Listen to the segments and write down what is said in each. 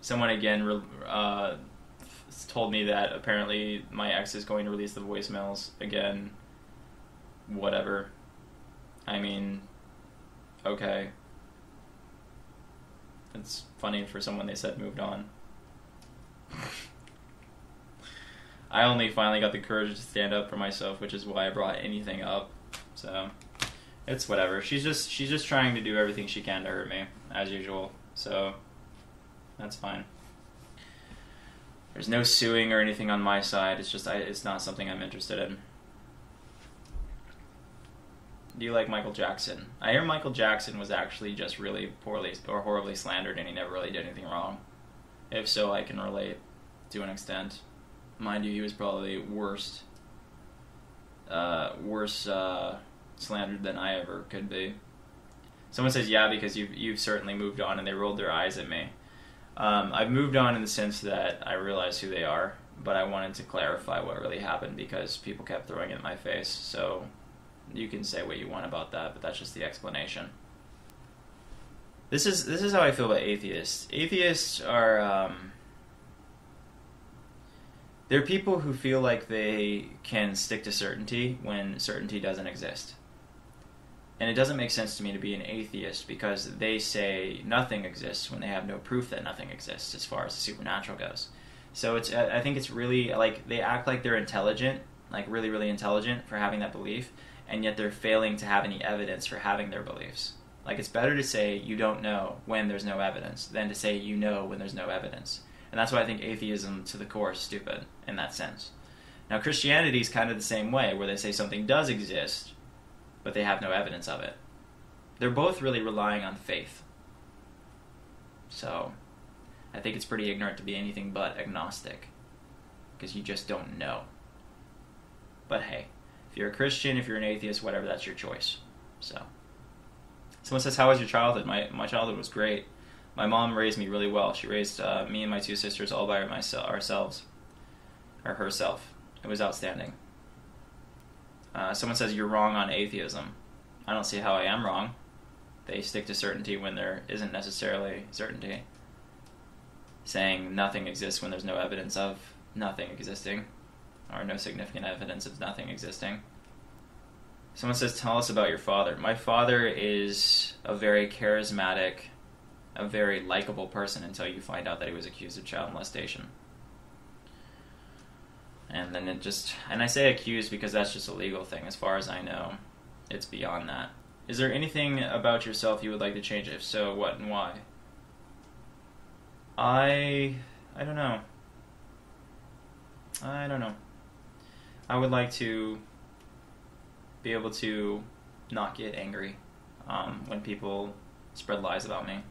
Someone again told me that apparently my ex is going to release the voicemails again. Whatever. I mean, okay. It's funny for someone they said moved on. I only finally got the courage to stand up for myself, which is why I brought anything up. So it's whatever. She's just trying to do everything she can to hurt me, as usual. So that's fine. There's no suing or anything on my side. It's just it's not something I'm interested in. Do you like Michael Jackson? I hear Michael Jackson was actually just really poorly or horribly slandered, and he never really did anything wrong. If so, I can relate to an extent. Mind you, he was probably worse slandered than I ever could be. Someone says, yeah, because you've certainly moved on, and they rolled their eyes at me. I've moved on in the sense that I realize who they are, but I wanted to clarify what really happened because people kept throwing it in my face. So you can say what you want about that, but that's just the explanation. This is how I feel about atheists. Atheists are they're people who feel like they can stick to certainty when certainty doesn't exist. And it doesn't make sense to me to be an atheist because they say nothing exists when they have no proof that nothing exists as far as the supernatural goes. So I think it's really like they act like they're intelligent, like really, really intelligent for having that belief, and yet they're failing to have any evidence for having their beliefs. Like it's better to say you don't know when there's no evidence than to say you know when there's no evidence. And that's why I think atheism to the core is stupid in that sense. Now Christianity is kind of the same way, where they say something does exist, but they have no evidence of it. They're both really relying on faith. So I think it's pretty ignorant to be anything but agnostic, because you just don't know. But hey, if you're a Christian, if you're an atheist, whatever, that's your choice. So someone says, how was your childhood? My childhood was great. My mom raised me really well. She raised me and my two sisters all by ourselves, or herself. It was outstanding. Someone says, you're wrong on atheism. I don't see how I am wrong. They stick to certainty when there isn't necessarily certainty. Saying nothing exists when there's no evidence of nothing existing, or no significant evidence of nothing existing. Someone says, tell us about your father. My father is a very charismatic, a very likable person until you find out that he was accused of child molestation. And then and I say accused because that's just a legal thing. As far as I know, it's beyond that. Is there anything about yourself you would like to change? If so, what and why? I don't know. I don't know. I would like to be able to not get angry when people spread lies about me.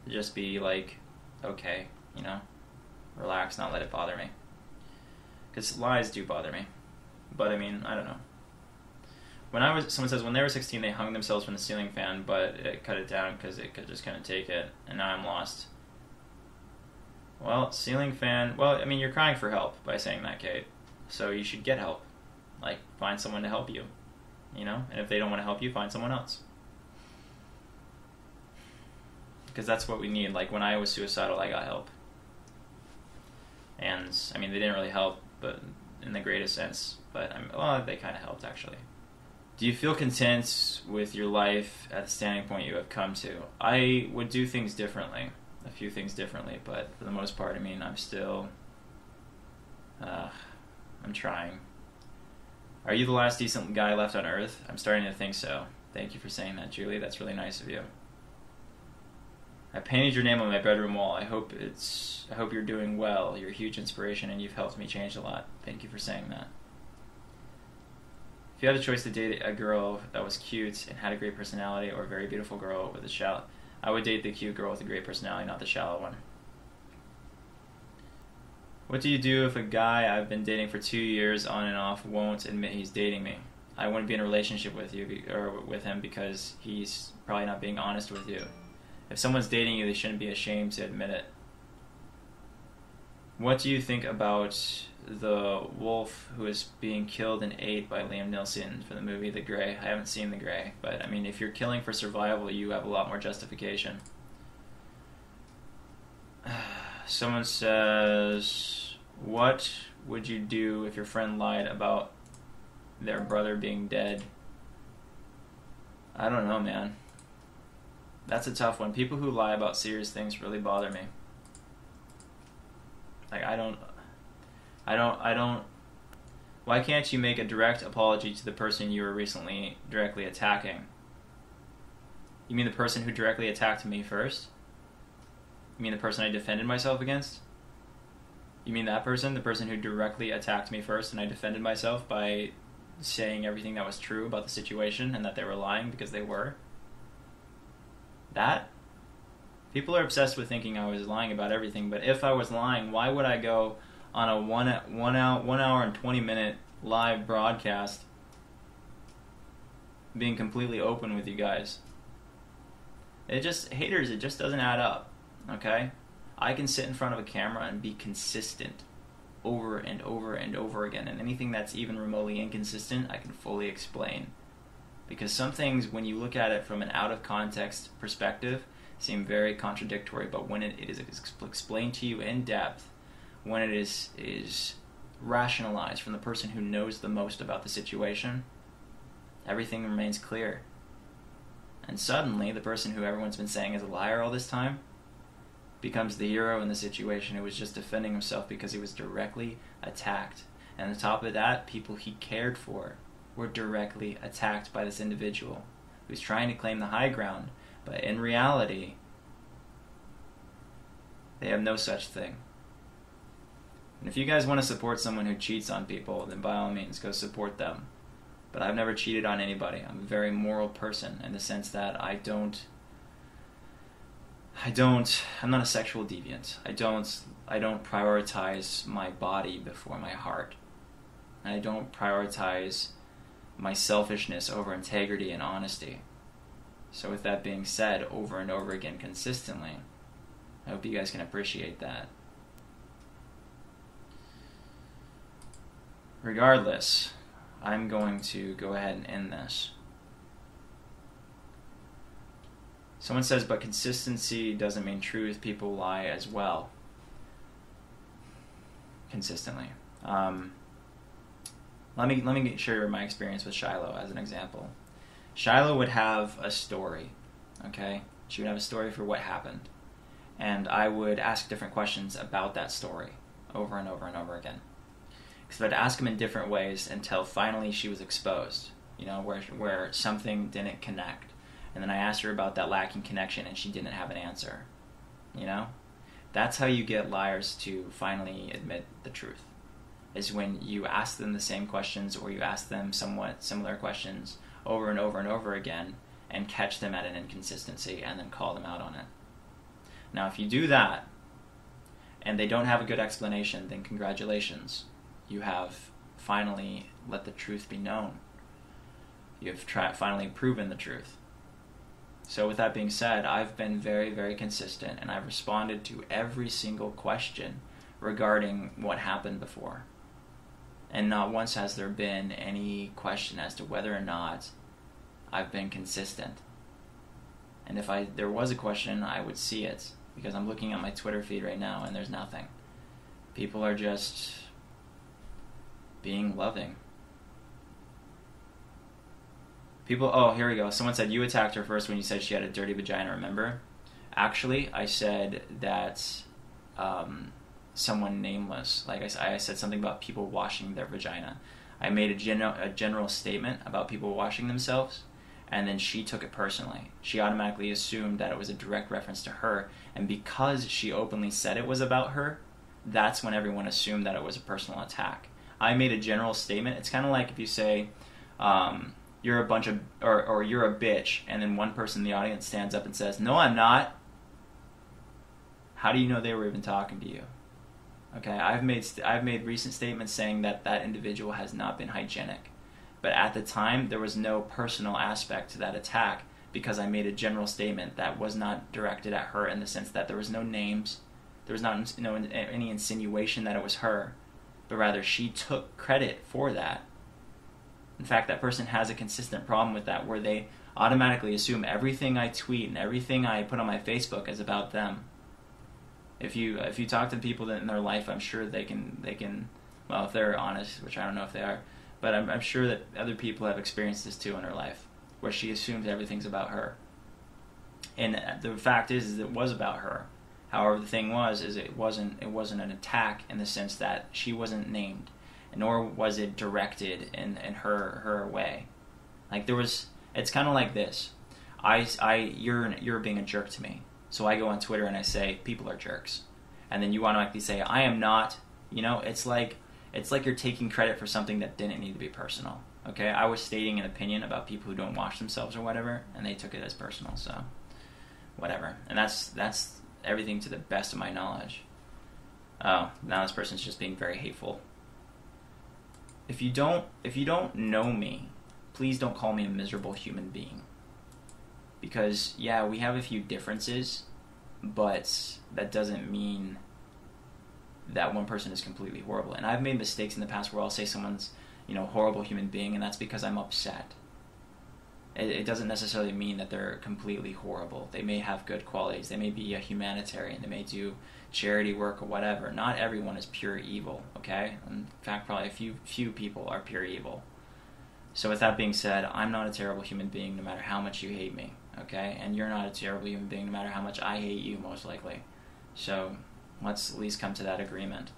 Just be like, okay, relax, not let it bother me. Because lies do bother me. But I mean, I don't know. Someone says when they were 16 they hung themselves from the ceiling fan, but it cut it down because it could just kind of take it, and now I'm lost. Well, ceiling fan, well, I mean, you're crying for help by saying that, Kate. So you should get help. Like, find someone to help you. And if they don't want to help you, find someone else. Because that's what we need. Like, when I was suicidal, I got help. And, I mean, they didn't really help, but in the greatest sense. But, they kind of helped, actually. Do you feel content with your life at the standing point you have come to? I would do things differently. A few things differently, but for the most part, I mean, I'm still... I'm trying. Are you the last decent guy left on Earth? I'm starting to think so. Thank you for saying that, Julie. That's really nice of you. I painted your name on my bedroom wall. I hope you're doing well. You're a huge inspiration, and you've helped me change a lot. Thank you for saying that. If you had a choice to date a girl that was cute and had a great personality, or a very beautiful girl with a shallow, I would date the cute girl with a great personality, not the shallow one. What do you do if a guy I've been dating for 2 years on and off won't admit he's dating me? I wouldn't be in a relationship with you or with him because he's probably not being honest with you. If someone's dating you, they shouldn't be ashamed to admit it. What do you think about the wolf who is being killed and ate by Liam Neeson for the movie The Grey? I haven't seen The Grey, but I mean, if you're killing for survival, you have a lot more justification. Someone says, what would you do if your friend lied about their brother being dead? I don't know, man. That's a tough one. People who lie about serious things really bother me. Like, I don't... Why can't you make a direct apology to the person you were recently directly attacking? You mean the person who directly attacked me first? You mean the person I defended myself against? You mean that person? The person who directly attacked me first and I defended myself by saying everything that was true about the situation and that they were lying because they were? That? People are obsessed with thinking I was lying about everything, but if I was lying, why would I go on a 1 hour and 20-minute live broadcast being completely open with you guys? Haters, it just doesn't add up, okay? I can sit in front of a camera and be consistent over and over and over again, and anything that's even remotely inconsistent, I can fully explain. Because some things, when you look at it from an out-of-context perspective, seem very contradictory, but when it is explained to you in depth, when it is rationalized from the person who knows the most about the situation, everything remains clear. And suddenly, the person who everyone's been saying is a liar all this time becomes the hero in the situation who was just defending himself because he was directly attacked. And on top of that, people he cared for were directly attacked by this individual who's trying to claim the high ground, but in reality, they have no such thing. And if you guys want to support someone who cheats on people, then by all means, go support them. But I've never cheated on anybody. I'm a very moral person in the sense that I'm not a sexual deviant. I don't prioritize my body before my heart. And I don't prioritize my selfishness over integrity and honesty. So with that being said, over and over again consistently, I hope you guys can appreciate that. Regardless, I'm going to go ahead and end this. Someone says, but consistency doesn't mean truth. People lie as well. Consistently. Let me share my experience with Shiloh as an example. Shiloh would have a story, okay? She would have a story for what happened. And I would ask different questions about that story over and over and over again. Because I'd ask them in different ways until finally she was exposed, where something didn't connect. And then I asked her about that lacking connection and she didn't have an answer. That's how you get liars to finally admit the truth, is when you ask them the same questions or you ask them somewhat similar questions over and over and over again and catch them at an inconsistency and then call them out on it. Now, if you do that and they don't have a good explanation, then congratulations. You have finally let the truth be known. You have finally proven the truth. So with that being said, I've been very, very consistent and I've responded to every single question regarding what happened before. And not once has there been any question as to whether or not I've been consistent. And if there was a question, I would see it, because I'm looking at my Twitter feed right now and there's nothing. People are just being loving. Oh, here we go. Someone said, you attacked her first when you said she had a dirty vagina, remember? Actually, I said that someone nameless, like I said something about people washing their vagina. I made a general statement about people washing themselves, and then she took it personally. She automatically assumed that it was a direct reference to her, and because she openly said it was about her, that's when everyone assumed that it was a personal attack. I made a general statement. It's kind of like if you say, you're a bunch of, or you're a bitch, and then one person in the audience stands up and says, no, I'm not. How do you know they were even talking to you? Okay, I've made recent statements saying that that individual has not been hygienic. But at the time, there was no personal aspect to that attack because I made a general statement that was not directed at her in the sense that there was no names, there was not any insinuation that it was her, but rather she took credit for that. In fact, that person has a consistent problem with that, where they automatically assume everything I tweet and everything I put on my Facebook is about them. If you talk to people that in their life, I'm sure they can well, if they're honest, which I don't know if they are, but I'm sure that other people have experienced this too in their life, where she assumes everything's about her. And the fact is it was about her. However, the thing was is it wasn't an attack in the sense that she wasn't named, nor was it directed in her way. Like there was, it's kind of like this. You're being a jerk to me. So I go on Twitter and I say people are jerks, and then you automatically say I am not. You know, it's like you're taking credit for something that didn't need to be personal. Okay, I was stating an opinion about people who don't wash themselves or whatever, and they took it as personal. So, whatever. And that's everything to the best of my knowledge. Oh, now this person's just being very hateful. If you don't know me, please don't call me a miserable human being. Because, yeah, we have a few differences, but that doesn't mean that one person is completely horrible. And I've made mistakes in the past where I'll say someone's, horrible human being, and that's because I'm upset. It doesn't necessarily mean that they're completely horrible. They may have good qualities. They may be a humanitarian. They may do charity work or whatever. Not everyone is pure evil, okay? In fact, probably a few people are pure evil. So with that being said, I'm not a terrible human being no matter how much you hate me, okay? And you're not a terrible human being no matter how much I hate you, most likely. So let's at least come to that agreement.